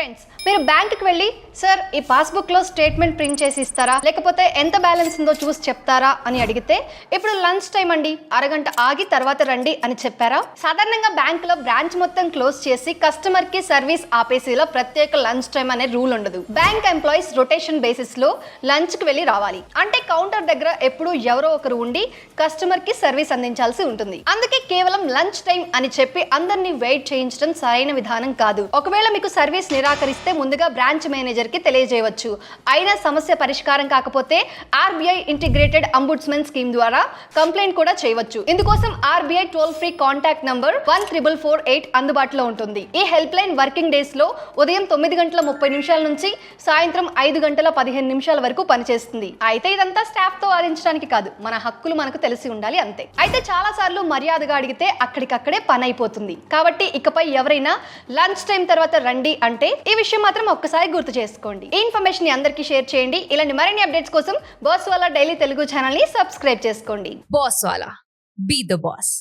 Friends, మీరు బ్యాంకుకి వెళ్ళి సార్ ఈ పాస్బుక్ లో స్టేట్మెంట్ ప్రింట్ చేసి ఇస్తారా, లేకపోతే ఎంత బ్యాలెన్స్ ఉందో చూసి చెప్తారా అని అడిగితే ఇప్పుడు లంచ్ టైం అండి, అరగంట ఆగి తర్వాత రండి అని చెప్పారా? సాధారణంగా బ్యాంక్ లో బ్రాంచ్ మొత్తం క్లోజ్ చేసి కస్టమర్ కి సర్వీస్ ఆపేసేలా ప్రత్యేక లంచ్ టైం అనే రూల్ ఉండదు. బ్యాంక్ ఎంప్లాయీస్ రొటేషన్ బేసిస్ లో లంచ్ కి వెళ్ళి రావాలి. అంటే కౌంటర్ దగ్గర ఎప్పుడు ఎవరో ఒకరు ఉండి కస్టమర్ కి సర్వీస్ అందించాల్సి ఉంటుంది. అందుకే కేవలం లంచ్ టైం అని చెప్పి అందరినీ వెయిట్ చేయించడం సరైన విధానం కాదు. ఒకవేళ మీకు సర్వీస్ నిరాకరిస్తే ముందుగా బ్రాంచ్ మేనేజర్ కి తెలియజేయవచ్చు. అయినా సమస్య పరిష్కారం కాకపోతే ఆర్బీఐ ఇంటిగ్రేటెడ్ అంబుడ్స్మన్ స్కీమ్ ద్వారా కంప్లైంట్ కూడా చేయవచ్చు. ఇందుకోసం RBI toll free contact number 14448 అందుబాటులో ఉంటుంది. ఈ హెల్ప్ లైన్ వర్కింగ్ డేస్ లో ఉదయం 9:30 నుంచి సాయంత్రం 5:15 వరకు పనిచేస్తుంది. అయితే ఇదంతా స్టాఫ్ తో వాదించడానికి కాదు, మన హక్కులు మనకు తెలిసి ఉండాలి అంతే. అయితే చాలా సార్లు మర్యాదగా అడిగితే అక్కడికక్కడే పని అయిపోతుంది. కాబట్టి ఇకపై ఎవరైనా లంచ్ టైం తర్వాత రండి అంటే ఈ విషయం మాత్రం ఒక్కసారి గుర్తు చేసుకోండి. ఈ ఇన్ఫర్మేషన్ ని అందరికీ షేర్ చేయండి. ఇలాంటి మరిన్ని అప్డేట్స్ కోసం boss Wallah daily Telugu channel ని సబ్స్క్రైబ్ చేసుకోండి. Boss Wallah, be the boss.